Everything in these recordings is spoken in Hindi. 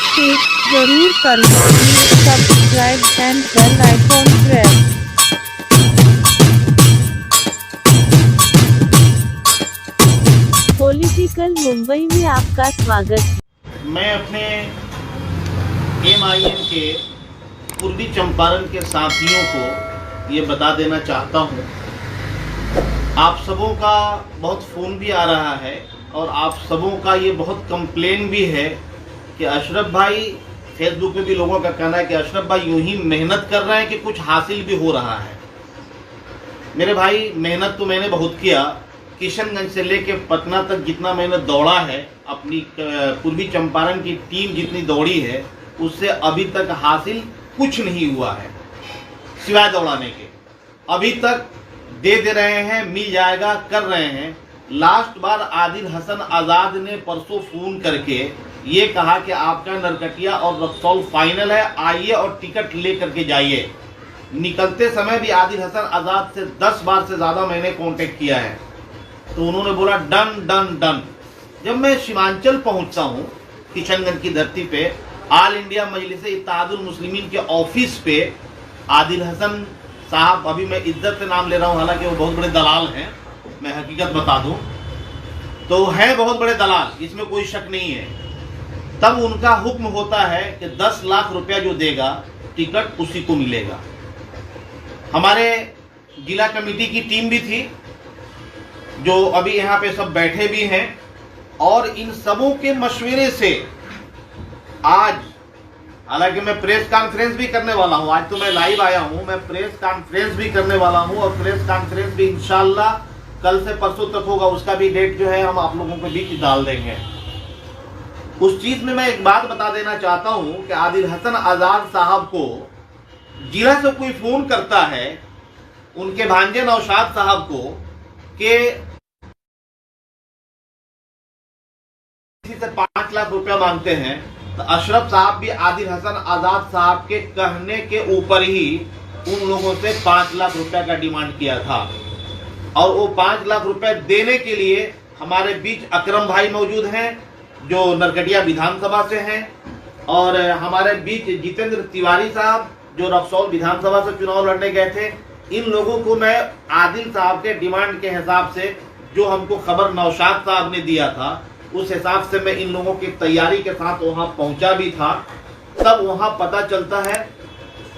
क्लिक जरूर करें। Subscribe and bell icon press. Political Mumbai में आपका स्वागत। मैं अपने MIM के पूर्वी चंपारण के साथियों को ये बता देना चाहता हूँ, आप सबों का बहुत फ़ोन भी आ रहा है और आप सबों का ये बहुत कंप्लेन भी है कि अशरफ भाई, फेसबुक पे भी लोगों का कहना है कि अशरफ भाई यूं ही मेहनत कर रहे हैं कि कुछ हासिल भी हो रहा है। मेरे भाई, मेहनत तो मैंने बहुत किया। किशनगंज से लेके पटना तक जितना मैंने दौड़ा है, अपनी पूर्वी चंपारण की टीम जितनी दौड़ी है, उससे अभी तक हासिल कुछ नहीं हुआ है सिवाय दौड़ाने के। अभी तक दे रहे हैं, मिल जाएगा, कर रहे हैं। लास्ट बार आदिल हसन आज़ाद ने परसों फोन करके ये कहा कि आपका नरकटिया और रक्सौल फाइनल है, आइए और टिकट ले करके जाइए। निकलते समय भी आदिल हसन आज़ाद से 10 बार से ज़्यादा मैंने कांटेक्ट किया है, तो उन्होंने बोला डन डन डन। जब मैं सीमांचल पहुंचता हूं, किशनगंज की धरती पे, ऑल इंडिया मजलिस इत्तेहादुल मुस्लिमीन के ऑफिस पे आदिल हसन साहब, अभी मैं इज्जत से नाम ले रहा हूं, हालांकि वो बहुत बड़े दलाल हैं, मैं हकीकत बता दूं तो हैं बहुत बड़े दलाल, इसमें कोई शक नहीं है। तब उनका हुक्म होता है कि 10 लाख रुपया जो देगा टिकट उसी को मिलेगा। हमारे जिला कमेटी की टीम भी थी जो अभी यहाँ पे सब बैठे भी हैं, और इन सबों के मशवरे से आज, हालांकि मैं प्रेस कॉन्फ्रेंस भी करने वाला हूँ, आज तो मैं लाइव आया हूँ, मैं प्रेस कॉन्फ्रेंस भी करने वाला हूँ, और प्रेस कॉन्फ्रेंस भी इंशाल्लाह कल से परसों तक होगा। उसका भी डेट जो है हम आप लोगों के बीच डाल देंगे। उस चीज में मैं एक बात बता देना चाहता हूँ कि आदिल हसन आज़ाद साहब को जिला से कोई फोन करता है, उनके भांजे नौशाद साहब को, कि से 5 लाख रुपया मांगते हैं, तो अशरफ साहब भी आदिल हसन आज़ाद साहब के कहने के ऊपर ही उन लोगों से 5 लाख रुपया का डिमांड किया था। और वो 5 लाख रुपया देने के लिए हमारे बीच अकरम भाई मौजूद हैं जो नरकटिया विधानसभा से हैं, और हमारे बीच जितेंद्र तिवारी साहब जो रक्सौल विधानसभा से चुनाव लड़ने गए थे। इन लोगों को मैं आदिल साहब के डिमांड के हिसाब से, जो हमको खबर नौशाद साहब ने दिया था, उस हिसाब से मैं इन लोगों की तैयारी के साथ वहां पहुंचा भी था। तब वहां पता चलता है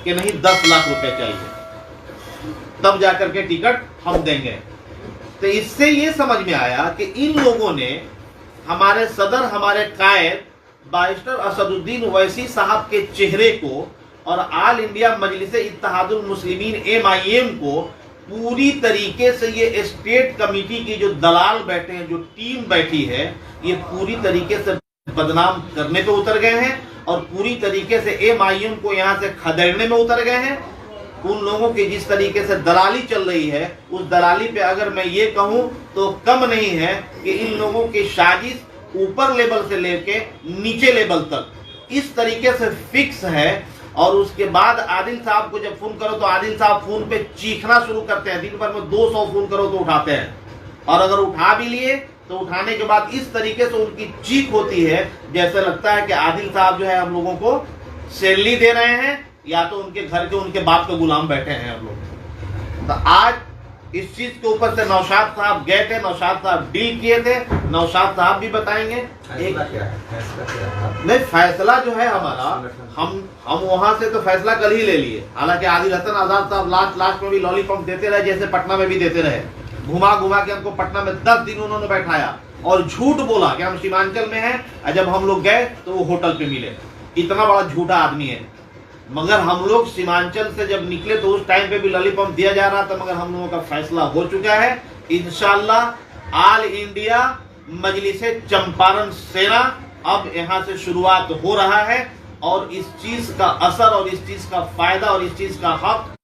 कि नहीं, 10 लाख रुपए चाहिए, तब जाकर के टिकट हम देंगे। तो इससे ये समझ में आया कि इन लोगों ने हमारे सदर, हमारे कायद बैरिस्टर असदुद्दीन ओवैसी साहब के चेहरे को और ऑल इंडिया मजलिस इत्तेहादुल मुस्लिमीन MIM को पूरी तरीके से, ये स्टेट कमेटी की जो दलाल बैठे हैं, जो टीम बैठी है, ये पूरी तरीके से बदनाम करने पे उतर गए हैं, और पूरी तरीके से MIM को यहाँ से खदेड़ने में उतर गए हैं। उन लोगों की जिस तरीके से दलाली चल रही है, उस दलाली पे अगर मैं ये कहूँ तो कम नहीं है कि इन लोगों की साजिश ऊपर लेवल से लेके नीचे लेवल तक इस तरीके से फिक्स है। और उसके बाद आदिल साहब को जब फोन करो तो आदिल साहब फोन पे चीखना शुरू करते हैं। दिन भर में 200 फोन करो तो उठाते हैं, और अगर उठा भी लिए तो उठाने के बाद इस तरीके से उनकी चीख होती है जैसे लगता है कि आदिल साहब जो है हम लोगों को सैलरी दे रहे हैं, या तो उनके घर के, उनके बाप के गुलाम बैठे हैं हम लोग। तो आज इस चीज के ऊपर से नौशाद साहब गए थे, नौशाद साहब डील किए थे, नौशाद साहब भी बताएंगे। एक नहीं, फैसला जो है हमारा, हम वहां से तो फैसला कल ही ले लिए। हालांकि आदिल हसन आज़ाद साहब लास्ट में भी लॉलीपॉप देते रहे, जैसे पटना में भी देते रहे। घुमा के हमको पटना में 10 दिन उन्होंने बैठाया और झूठ बोला कि हम सीमांचल में हैं। जब हम लोग गए तो वो होटल पे मिले। इतना बड़ा झूठा आदमी है। मगर हम लोग सीमांचल से जब निकले तो उस टाइम पे भी लॉलीपॉप दिया जा रहा था, मगर हम लोगों का फैसला हो चुका है। इंशाल्लाह ऑल इंडिया मजलिस चंपारण सेना अब यहाँ से शुरुआत हो रहा है, और इस चीज का असर और इस चीज का फायदा और इस चीज का हक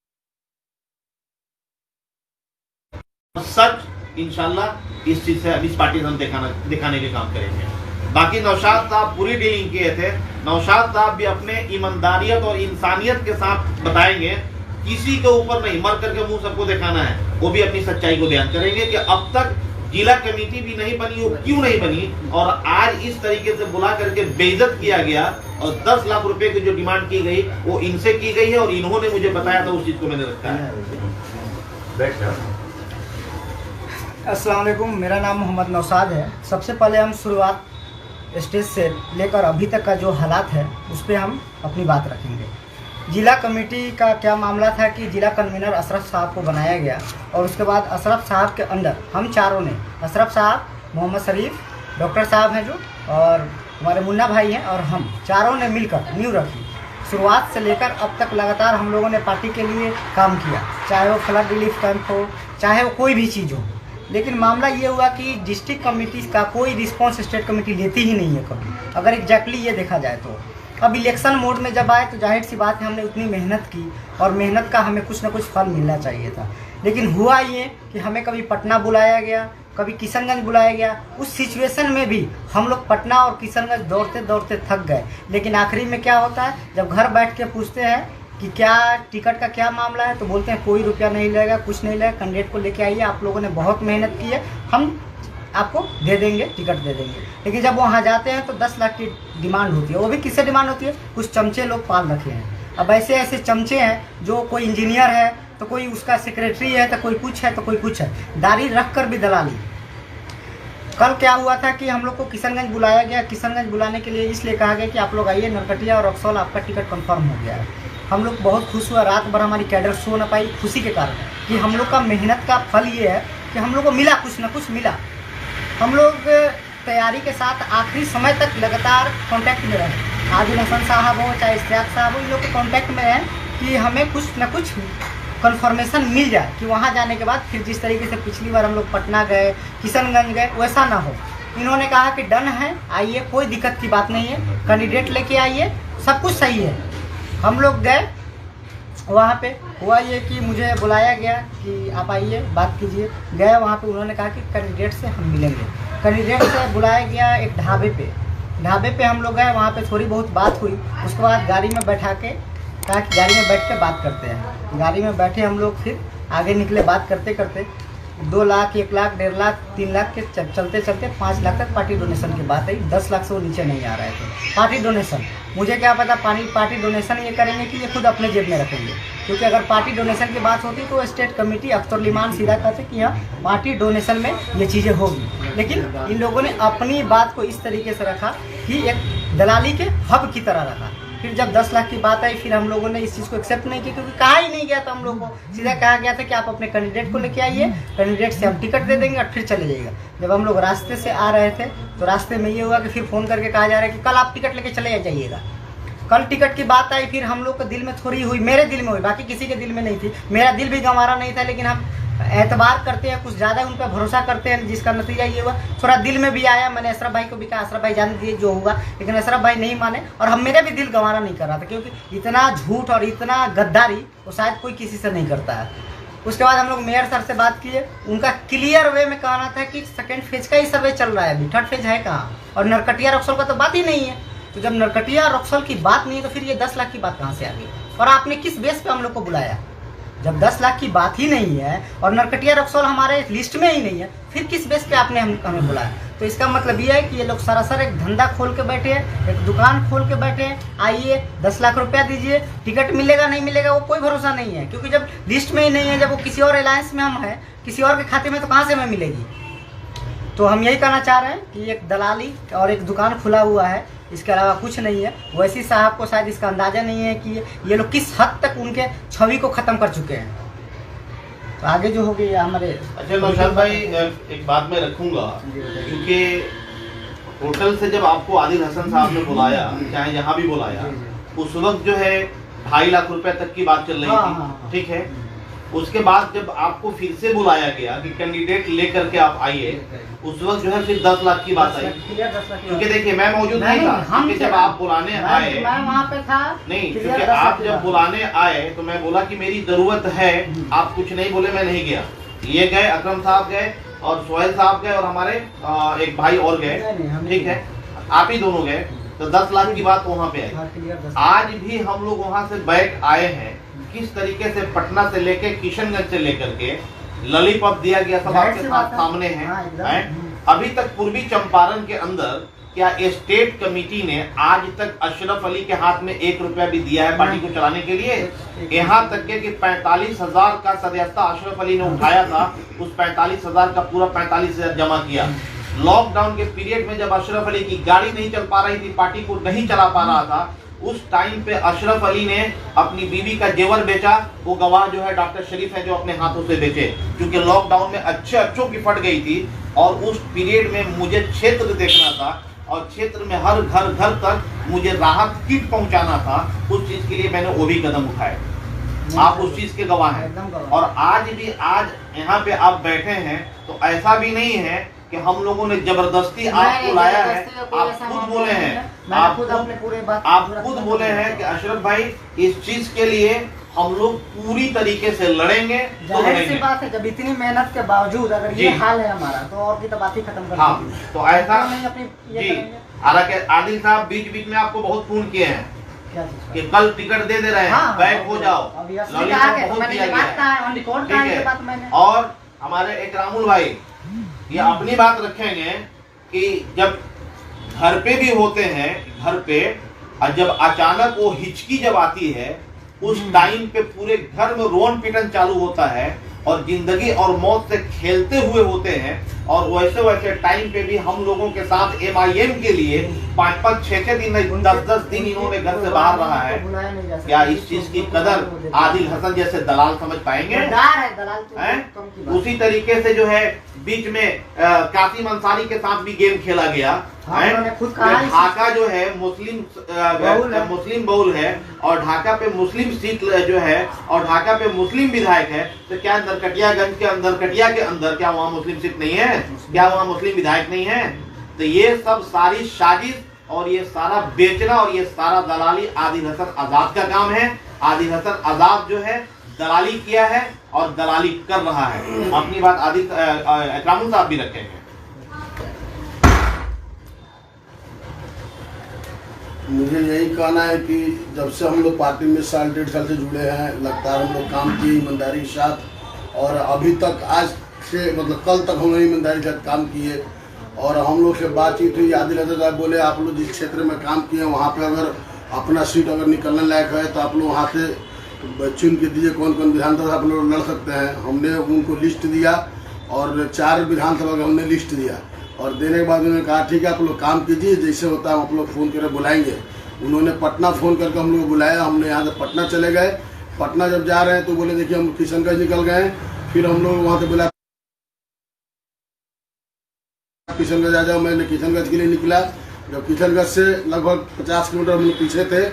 सच इंशाल्लाह इस चीज से, इस पार्टी से हम दिखाने के काम करेंगे। बाकी नौशाद साहब पूरी डीलिंग किए थे। नौशाद साहब भी अपने ईमानदारियत और इंसानियत के साथ बताएंगे, किसी के ऊपर नहीं, मर करके मुंह सबको दिखाना है। वो भी अपनी सच्चाई को बयान करेंगे कि अब तक जिला कमेटी भी नहीं बनी, वो क्यों नहीं बनी, और आज इस तरीके से बुला करके बेइज्जत किया गया और 10 लाख रुपए की जो डिमांड की गई वो इनसे की गई है और इन्होंने मुझे बताया था, उस चीज को मैंने रखा है। अस्सलाम वालेकुम, मेरा नाम मोहम्मद नौसाद है। सबसे पहले हम शुरुआत स्टेज से लेकर अभी तक का जो हालात है उस पर हम अपनी बात रखेंगे। जिला कमेटी का क्या मामला था कि जिला कन्वीनर अशरफ साहब को बनाया गया और उसके बाद अशरफ साहब के अंदर हम चारों ने, अशरफ साहब, मोहम्मद शरीफ, डॉक्टर साहब हैं जो, और हमारे मुन्ना भाई हैं, और हम चारों ने मिलकर नींव रखी। शुरुआत से लेकर अब तक लगातार हम लोगों ने पार्टी के लिए काम किया, चाहे वो फ्लड रिलीफ कैंप हो, चाहे वो कोई भी चीज़ हो। लेकिन मामला ये हुआ कि डिस्ट्रिक्ट कमेटी का कोई रिस्पॉन्स स्टेट कमेटी लेती ही नहीं है कभी, अगर एग्जैक्टली ये देखा जाए तो। अब इलेक्शन मोड में जब आए तो जाहिर सी बात है हमने उतनी मेहनत की और मेहनत का हमें कुछ ना कुछ फल मिलना चाहिए था। लेकिन हुआ ये कि हमें कभी पटना बुलाया गया, कभी किशनगंज बुलाया गया। उस सिचुएशन में भी हम लोग पटना और किशनगंज दौड़ते दौड़ते थक गए। लेकिन आखिरी में क्या होता है, जब घर बैठ के पूछते हैं कि क्या टिकट का क्या मामला है, तो बोलते हैं कोई रुपया नहीं लगेगा, कुछ नहीं लगेगा, कैंडिडेट को लेके आइए, आप लोगों ने बहुत मेहनत की है, हम आपको दे देंगे, टिकट दे देंगे। लेकिन जब वहाँ जाते हैं तो 10 लाख की डिमांड होती है। वो भी किससे डिमांड होती है, कुछ चमचे लोग पाल रखे हैं। अब ऐसे ऐसे चमचे हैं जो कोई इंजीनियर है तो कोई उसका सेक्रेटरी है तो कोई कुछ है तो कोई कुछ है, दाढ़ी रख कर भी दलाली। कल क्या हुआ था कि हम लोग को किशनगंज बुलाया गया। किशनगंज बुलाने के लिए इसलिए कहा गया कि आप लोग आइए, नरकटिया और रक्सौल आपका टिकट कंफर्म हो गया है। हम लोग बहुत खुश हुआ, रात भर हमारी कैडर सो न पाई खुशी के कारण कि हम लोग का मेहनत का फल ये है कि हम लोग को मिला, कुछ ना कुछ मिला। हम लोग तैयारी के साथ आखिरी समय तक लगातार कांटेक्ट में रहे। आदिल हसन साहब हो चाहे इश्तियाक साहब हो, इन लोग के कांटेक्ट में हैं कि हमें कुछ ना कुछ कन्फर्मेशन मिल जाए कि वहाँ जाने के बाद फिर जिस तरीके से पिछली बार हम लोग पटना गए, किशनगंज गए, वैसा ना हो। इन्होंने कहा कि डन है, आइए, कोई दिक्कत की बात नहीं है, कैंडिडेट लेके आइए, सब कुछ सही है। हम लोग गए वहाँ पे, हुआ ये कि मुझे बुलाया गया कि आप आइए बात कीजिए। गए वहाँ पे, उन्होंने कहा कि कैंडिडेट से हम मिलेंगे। कैंडिडेट से बुलाया गया एक ढाबे पे हम लोग गए, वहाँ पे थोड़ी बहुत बात हुई। उसके बाद गाड़ी में बैठा के कहा कि गाड़ी में बैठ के बात करते हैं। गाड़ी में बैठे हम लोग, फिर आगे निकले बात करते करते 2 लाख, 1 लाख, 1.5 लाख, 3 लाख के चलते चलते 5 लाख तक पार्टी डोनेशन की बात आई। 10 लाख से वो नीचे नहीं आ रहे थे। पार्टी डोनेशन, मुझे क्या पता पार्टी डोनेशन ये करेंगे कि ये खुद अपने जेब में रखेंगे, क्योंकि अगर पार्टी डोनेशन की बात होती तो स्टेट कमेटी अख्तर लिमान सीधा कहते कि हाँ पार्टी डोनेशन में ये चीज़ें होगी। लेकिन इन लोगों ने अपनी बात को इस तरीके से रखा कि एक दलाली के हब की तरह रखा। फिर जब 10 लाख की बात आई, फिर हम लोगों ने इस चीज़ को एक्सेप्ट नहीं किया, क्योंकि कहा ही नहीं गया था हम लोग को। सीधा कहा गया था कि आप अपने कैंडिडेट को लेके आइए, कैंडिडेट से हम टिकट दे देंगे और फिर चले जाइएगा। जब हम लोग रास्ते से आ रहे थे तो रास्ते में ये हुआ कि फिर फ़ोन करके कहा जा रहा है कि कल आप टिकट लेके चले जाइएगा। कल टिकट की बात आई, फिर हम लोग के दिल में थोड़ी हुई, मेरे दिल में हुई, बाकी किसी के दिल में नहीं थी। मेरा दिल भी गंवारा नहीं था, लेकिन हम एतबार करते हैं, कुछ ज़्यादा उन पर भरोसा करते हैं, जिसका नतीजा ये हुआ। थोड़ा दिल में भी आया, मैंने अशरफ भाई को भी कहा अशरफ भाई जान दीजिए जो होगा, लेकिन अशरफ भाई नहीं माने और हम मेरे भी दिल गंवारा नहीं कर रहा था, क्योंकि इतना झूठ और इतना गद्दारी वो शायद कोई किसी से नहीं करता है। उसके बाद हम लोग मेयर सर से बात किए, उनका क्लियर वे में कहना था कि सेकेंड फेज का ही सर्वे चल रहा है, अभी थर्ड फेज है कहाँ, और नरकटिया रक्सौल का तो बात ही नहीं है। तो जब नरकटिया रक्सौल की बात नहीं है तो फिर ये 10 लाख की बात कहाँ से आ गई, और आपने किस बेस पे हम लोग को बुलाया? जब 10 लाख की बात ही नहीं है और नरकटिया रक्सौल हमारे लिस्ट में ही नहीं है, फिर किस बेस पे आपने हमें बुलाया? तो इसका मतलब ये है कि ये लोग सरासर एक धंधा खोल के बैठे हैं, एक दुकान खोल के बैठे हैं। आइए 10 लाख रुपया दीजिए, टिकट मिलेगा नहीं मिलेगा वो कोई भरोसा नहीं है, क्योंकि जब लिस्ट में ही नहीं है, जब वो किसी और अलायंस में हम हैं, किसी और के खाते में, तो कहाँ से हमें मिलेगी? तो हम यही कहना चाह रहे हैं कि एक दलाली और एक दुकान खुला हुआ है, इसके अलावा कुछ नहीं है। वैसी साहब को शायद इसका अंदाज़ा नहीं है कि ये लोग किस हद तक उनके छवि को ख़त्म कर चुके हैं। तो आगे जो होगी हमारे। अच्छा नौशाद भाई, एक बात मैं रखूंगा, क्योंकि होटल से जब आपको आदिल हसन साहब ने बुलाया, चाहे यहाँ भी बुलाया, उस वक्त जो है 2.5 लाख रुपए तक की बात चल रही थी, ठीक है। उसके बाद जब आपको फिर से बुलाया गया कि कैंडिडेट लेकर के आप आइए, उस वक्त जो है फिर 10 लाख की बात आई। क्योंकि देखिए मैं मौजूद नहीं था, क्योंकि जब आप बुलाने आए, मैं वहाँ पे था नहीं, क्योंकि आप जब बुलाने आए तो मैं बोला कि मेरी जरूरत है, आप कुछ नहीं बोले, मैं नहीं गया। ये गए, अकरम साहब गए और सोहेल साहब गए और हमारे एक भाई और गए, ठीक है, आप ही दोनों गए, तो 10 लाख की बात वहाँ पे आई। आज भी हम लोग वहाँ से बैठ आए हैं, किस तरीके से पटना से लेके किशनगंज से लेकर के लॉलीपॉप दिया गया, सब जाहिर आपके सी साथ बात है। सामने है, हाँ, एकदम। हैं? अभी तक पूर्वी चंपारण के अंदर क्या स्टेट कमेटी ने आज तक अशरफ अली के हाथ में 1 रुपया भी दिया है पार्टी को चलाने के लिए? यहाँ तक के कि 45,000 का सदस्यता अशरफ अली ने उठाया था, उस 45,000 का पूरा 45,000 जमा किया। लॉकडाउन के पीरियड में जब अशरफ अली की गाड़ी नहीं चल पा रही थी, पार्टी को नहीं चला पा रहा था, उस टाइम पे अशरफ अली ने अपनी बीवी का जेवर बेचा। वो गवाह जो है डॉक्टर शरीफ है, जो अपने हाथों से बेचे, क्योंकि लॉकडाउन में अच्छों की फट गई थी। और उस पीरियड में मुझे क्षेत्र देखना था और क्षेत्र में हर घर घर तक मुझे राहत किट पहुंचाना था। उस चीज के लिए मैंने वो भी कदम उठाए। आप उस चीज के गवाह हैं। और आज भी आज यहाँ पे आप बैठे हैं तो ऐसा भी नहीं है कि हम लोगों ने जबरदस्ती आपको लाया है। आप खुद बोले हैं, आप खुद बोले हैं कि अशरफ भाई इस चीज के लिए हम लोग पूरी तरीके से लड़ेंगे। तो जाहिर सी बात है, जब इतनी मेहनत के बावजूद अगर ये हाल है हमारा, तो और की तो बात ही खत्म कर हाँ, तो ऐसा नहीं अपनी ये जी। करेंगे। हालांकि आदिल साहब बीच बीच में आपको बहुत फोन किए हैं क्या चीज़ कि कल टिकट दे रहे हैं, हाँ, बैक हो जाओ, अभी असली लॉलीपॉप कहा कि बहुत मैंने दिया ये गया बात कहा है, on record कहा है ये बात ठीक मैंने। है। और हमारे इकरामुल भाई ये अपनी बात रखेंगे कि जब घर पे भी होते हैं, घर पे और जब अचानक वो हिचकी जब आती है, उस टाइम पे पूरे घर में रोन पिटन चालू होता है और जिंदगी और मौत से खेलते हुए होते हैं। और वैसे वैसे टाइम पे भी हम लोगों के साथ MIM के लिए 5-5, 6-6 दिन, 10-10 दिन इन्होंने घर से बाहर रहा है। क्या इस चीज की कदर आदिल हसन जैसे दलाल समझ पाएंगे? हैं? उसी तरीके से जो है बीच में कासिम अंसारी के साथ भी गेम खेला गया है। ढाका जो है मुस्लिम बहुल है और ढाका पे मुस्लिम सीट जो है और ढाका पे मुस्लिम विधायक है, तो क्या नरकटियागंज के अंदर, कटिया के अंदर क्या वहाँ मुस्लिम सीट नहीं है? क्या वहाँ मुस्लिम विधायक नहीं है? तो ये सब सारी साजिश और ये सारा बेचना और ये सारा दलाली आदिल हसन आजाद का काम है। आदिल हसन आजाद जो है दलाली किया है और दलाली कर रहा है। अपनी बात आदिल इकरामुल साहब भी रखेंगे। मुझे यही कहना है कि जब से हम लोग पार्टी में साल 1.5 साल से जुड़े हैं, लगातार हम लोग काम किए ईमानदारी के साथ, और अभी तक आज से मतलब कल तक हम लोग ईमानदारी के साथ काम किए। और हम लोग से बातचीत हुई, आदिल हसन साहब बोले आप लोग जिस क्षेत्र में काम किए वहाँ पे अगर अपना सीट अगर निकलने लायक है तो आप लोग वहाँ से चुन के दीजिए कौन कौन विधानसभा आप लोग लड़ सकते हैं। हमने उनको लिस्ट दिया और 4 विधानसभा का हमने लिस्ट दिया, और देने के बाद उन्होंने कहा ठीक है आप लोग काम कीजिए, जैसे होता है हम आप लोग फ़ोन करके बुलाएंगे। उन्होंने पटना फ़ोन करके हम लोग बुलाया, हमने यहाँ से पटना चले गए। पटना जब जा रहे हैं तो बोले देखिए हम किशनगंज निकल गए। फिर हम लोग वहाँ से बुलाया किशनगंज आ जाओ, मैंने किशनगंज के लिए निकला। जब किशनगंज से लगभग 50 किलोमीटर हम लोग पीछे थे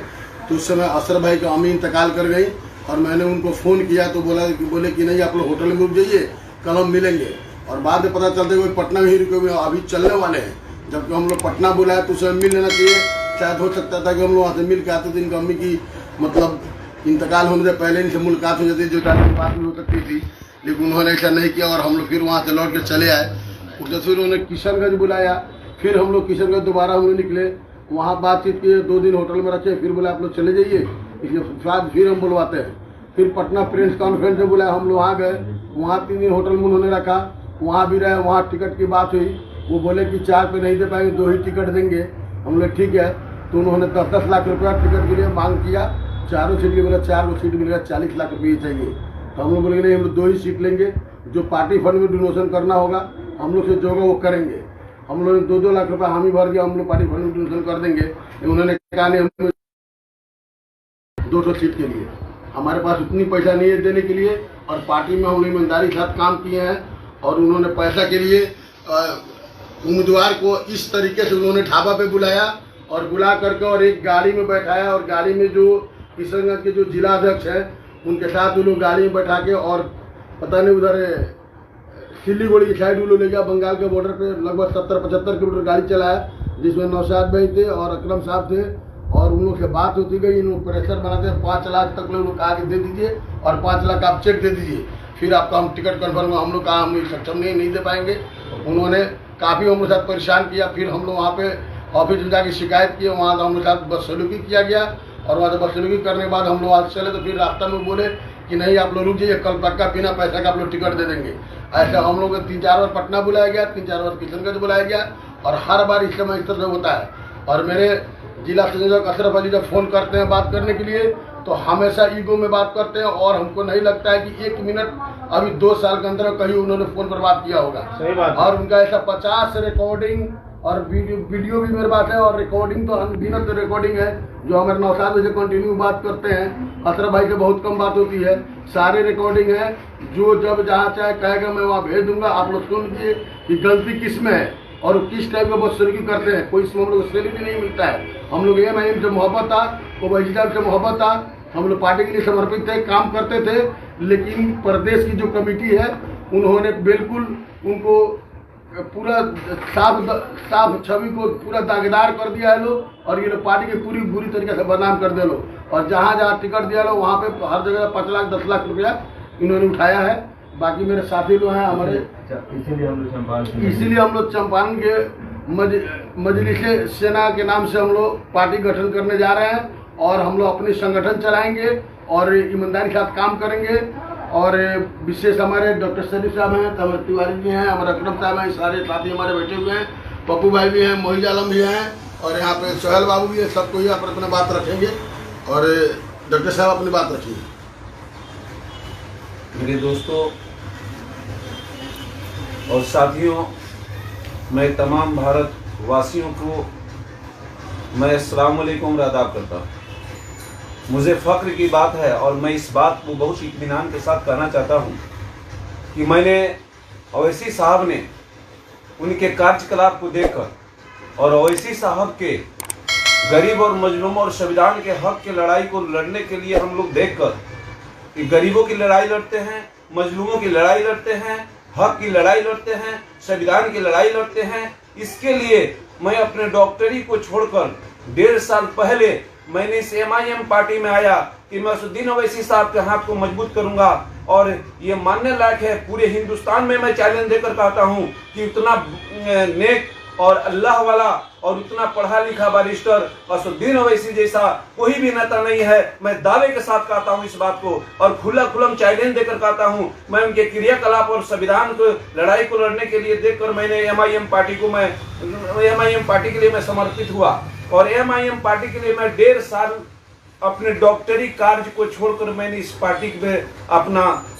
तो उस समय अशरफ भाई की अम्मी इंतकाल कर गई, और मैंने उनको फ़ोन किया तो बोले कि नहीं आप लोग होटल में रुक जाइए, कल हम मिलेंगे। और बाद में पता चलते हुए पटना में ही रुके हुए अभी चलने वाले हैं। जबकि हम लोग पटना बुलाए तो उसे मिल लेना चाहिए, शायद हो सकता था कि हम लोग वहाँ से मिल के आते थे, इनकी अम्मी की मतलब इंतकाल होने से पहले इनसे मुलाकात हो जाती, जो बात भी हो सकती थी, लेकिन उन्होंने ऐसा नहीं किया। और हम लोग फिर वहाँ से लौट के चले आए। उसके फिर उन्होंने किशनगंज बुलाया, फिर हम लोग किशनगंज दोबारा हम लोग निकले, वहाँ बातचीत किए, 2 दिन होटल में रखे, फिर बोला आप लोग चले जाइए, इसके बाद फिर हम बुलवाते हैं। फिर पटना प्रेस कॉन्फ्रेंस में बुलाया, हम लोग वहाँ गए, वहाँ 3 दिन होटल में उन्होंने रखा, वहाँ भी रहे। वहाँ टिकट की बात हुई, वो बोले कि 4 पे नहीं दे पाएंगे, 2 ही टिकट देंगे। हम लोग ठीक है, तो उन्होंने 10-10 लाख रुपया टिकट के लिए मांग किया। 4 सीट के बोला 4 को सीट मिलेगा, 40 लाख रुपये चाहिए। तो हम लोग बोले नहीं, हम लोग 2 ही सीट लेंगे, जो पार्टी फंड में डोनेशन करना होगा हम लोग से जो होगा वो करेंगे। हम लोग ने 2-2 लाख रुपये हामी भर दिया, हम लोग पार्टी फंड में डोनेशन कर देंगे। उन्होंने कहा नहीं, हम 200 सीट के लिए हमारे पास उतनी पैसा नहीं है देने के लिए, और पार्टी में हम लोग ईमानदारी के साथ काम किए हैं। और उन्होंने पैसा के लिए उम्मीदवार को इस तरीके से उन्होंने ढाबा पे बुलाया और बुला करके और एक गाड़ी में बैठाया, और गाड़ी में जो किशनगंज के जो जिला अध्यक्ष हैं उनके साथ वो लोग गाड़ी में बैठा के, और पता नहीं उधर सिलीगुड़ी की साइड वो लोग ले गया, बंगाल के बॉर्डर पे लगभग 70-75 किलोमीटर गाड़ी चलाया, जिसमें नौशाद भाई थे और अकरम साहब थे। और उन लोग से बात होती गई, इन लोग प्रेशर बनाते हैं, 5 लाख तक लोग कहा कि दे दीजिए और 5 लाख आप चेक दे दीजिए, फिर आपका हम टिकट कन्फर्म। हम लोग कहा हम सक्षम नहीं दे पाएंगे। उन्होंने काफ़ी हम लोग साथ परेशान किया। फिर हम लोग वहाँ पे ऑफिस में जाके शिकायत किए, वहाँ हम लोग साथ बदसलूकी किया गया, और वहाँ से बदसलूकी करने के बाद हम लोग वहाँ चले तो फिर रास्ता में बोले कि नहीं आप लोग रुक जाइए, कल पक्का बिना पैसा का आप लोग टिकट दे देंगे। ऐसा हम लोग को 3-4 बार पटना बुलाया गया, 3-4 बार किशनगंज बुलाया गया और हर बार इस समय इस तरह से होता है। और मेरे जिला संयोजक अशरफ अली जब फोन करते हैं बात करने के लिए तो हमेशा ईगो में बात करते हैं और हमको नहीं लगता है कि 1 मिनट अभी 2 साल के अंदर कहीं उन्होंने फोन पर बात किया होगा। सही बात। और उनका ऐसा 50 रिकॉर्डिंग और वीडियो भी मेरे पास है और रिकॉर्डिंग तो अनगिनत रिकॉर्डिंग है जो हमारे नौशाद से कंटिन्यू बात करते हैं। अशरफ भाई से बहुत कम बात होती है, सारे रिकॉर्डिंग है। जो जब जहाँ चाहे कहेगा मैं वहाँ भेज दूंगा। आप लोग सुन लीजिए कि गलती किस में है और किस टाइप का बहुत सैलरी करते हैं। कोई इसमें हम लोग सैलरी नहीं मिलता है। हम लोग MIM से मोहब्बत था, ओवैसी साहब से मोहब्बत था, हम लोग पार्टी के लिए समर्पित थे, काम करते थे। लेकिन प्रदेश की जो कमेटी है उन्होंने बिल्कुल उनको पूरा साफ छवि को पूरा दागदार कर दिया है लोग और ये लोग पार्टी के पूरी बुरी तरीके से बदनाम कर दे लो। और जहाँ जहाँ टिकट दिया लो वहाँ पे हर जगह 5 लाख 10 लाख रुपया इन्होंने उठाया है। बाकी मेरे साथी लोग हैं हमारे, इसीलिए हम लोग चंपारण के मजलिस सेना के नाम से हम लोग पार्टी गठन करने जा रहे हैं और हम लोग अपने संगठन चलाएंगे और ईमानदारी के साथ काम करेंगे। और विशेष हमारे डॉक्टर शरीफ साहब हैं, तमर तिवारी जी हैं, हमारे अकरम साहब हैं, सारे साथी हमारे बैठे हुए हैं, पप्पू भाई भी हैं, मोहिज आलम भी हैं और यहाँ पे सोहेल बाबू भी हैं। सबको यहाँ पर अपने बात रखेंगे और डॉक्टर साहब अपनी बात रखेंगे। मेरे दोस्तों और साथियों, मैं तमाम भारत वासियों को मैं अस्सलाम वालेकुम आदाब करता हूँ। मुझे फ़ख्र की बात है और मैं इस बात को बहुत इत्मीनान के साथ कहना चाहता हूँ कि मैंने ओवैसी साहब ने उनके कार्यकलाप को देखकर और ओवैसी साहब के गरीब और मजलूम और संविधान के हक की लड़ाई को लड़ने के लिए हम लोग देखकर कि गरीबों की लड़ाई लड़ते हैं, मजलूमों की लड़ाई लड़ते हैं, हक की लड़ाई लड़ते हैं, संविधान की लड़ाई लड़ते हैं। इसके लिए मैं अपने डॉक्टरी को छोड़कर 1.5 साल पहले मैंने इस MIM पार्टी में आया कि मैं असदुद्दीन ओवैसी साहब के हाथ को मजबूत करूंगा। और ये मानने लायक है, पूरे हिंदुस्तान में मैं चैलेंज देकर कहता हूं कि उतना नेक और अल्लाह वाला और उतना पढ़ा लिखा बारिस्टर असदुद्दीन ओवैसी जैसा कोई भी नेता नहीं है। मैं दावे के साथ कहता हूं इस बात को और खुल्लम चैलेंज देकर कहता हूं। मैं उनके क्रियाकलाप और संविधान को लड़ाई को लड़ने के लिए देखकर मैंने MIM पार्टी के लिए मैं समर्पित हुआ और MIM पार्टी के लिए मैं 1.5 साल अपने डॉक्टरी कार्य को छोड़कर मैंने इस पार्टी में अपना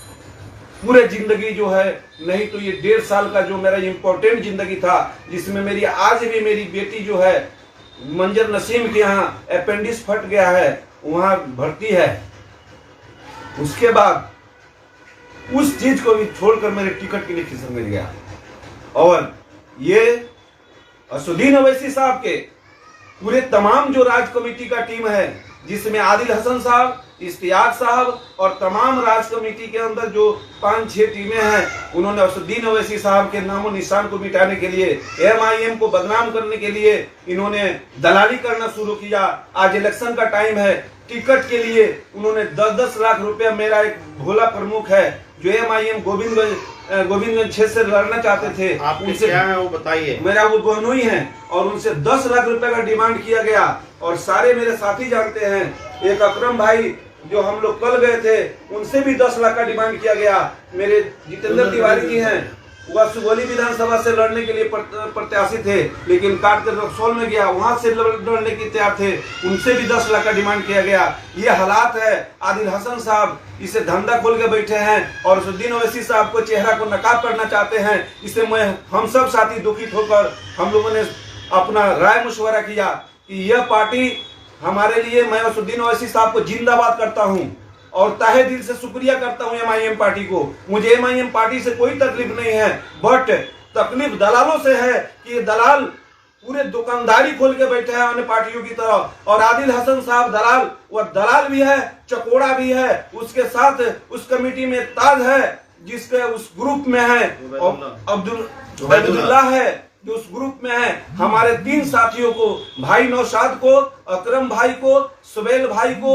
पूरे जिंदगी जो है, नहीं तो ये 1.5 साल का जो मेरा इम्पोर्टेंट जिंदगी था जिसमें मेरी आज भी मेरी बेटी जो है मंजर नसीम के यहाँ अपेंडिक्स फट गया है, वहाँ भर्ती है। उसके बाद उस चीज को भी छोड़कर मेरे टिकट के लिए किशनगंज गया और ये असदुद्दीन ओवैसी साहब के पूरे तमाम जो राज कमेटी का टीम है जिसमें आदिल हसन साहब, इश्तियाक साहब और तमाम राज कमेटी के अंदर जो 5-6 टीमें हैं, उन्होंने असदुद्दीन ओवैसी साहब के नामो निशान को मिटाने के लिए, MIM को बदनाम करने के लिए इन्होंने दलाली करना शुरू किया। आज इलेक्शन का टाइम है, टिकट के लिए उन्होंने 10-10 लाख रुपया, मेरा एक भोला प्रमुख है जो MIM गोविंदगंज क्षेत्र से लड़ना चाहते थे, उनसे क्या है वो बताइए। मेरा वो बहनोई है और उनसे 10 लाख रुपए का डिमांड किया गया और सारे मेरे साथी जानते हैं। एक अकरम भाई जो हम लोग कल गए थे उनसे भी 10 लाख का डिमांड किया गया। मेरे जितेंद्र तिवारी जी हैं, वह सुगौली विधानसभा से लड़ने के लिए प्रत्याशी थे लेकिन काट कर रक्सौल में गया, वहां से लड़ने के तैयार थे, उनसे भी 10 लाख का डिमांड किया गया। ये हालात है। आदिल हसन साहब इसे धंधा खोल के बैठे हैं और असदुद्दीन ओवैसी साहब को चेहरा को नकाब करना चाहते हैं। इसे मैं हम सब साथी दुखित होकर हम लोगों ने अपना राय मशवरा किया कि यह पार्टी हमारे लिए, मैं असदुद्दीन ओवैसी साहब को जिंदाबाद करता हूं और तहे दिल से शुक्रिया करता हूं MIM पार्टी को। मुझे MIM पार्टी से कोई तकलीफ नहीं है, बट तकलीफ दलालों से है कि ये दलाल पूरे दुकानदारी खोल के बैठे हैं अन्य पार्टियों की तरह। और आदिल हसन साहब दलाल, वह दलाल भी है, चकोड़ा भी है, उसके साथ उस कमेटी में ताज है जिसके उस ग्रुप में है अब्दुल्ला है जो उस ग्रुप में है। हमारे 3 साथियों को, भाई नौशाद को, अकरम भाई को, सुबेल भाई को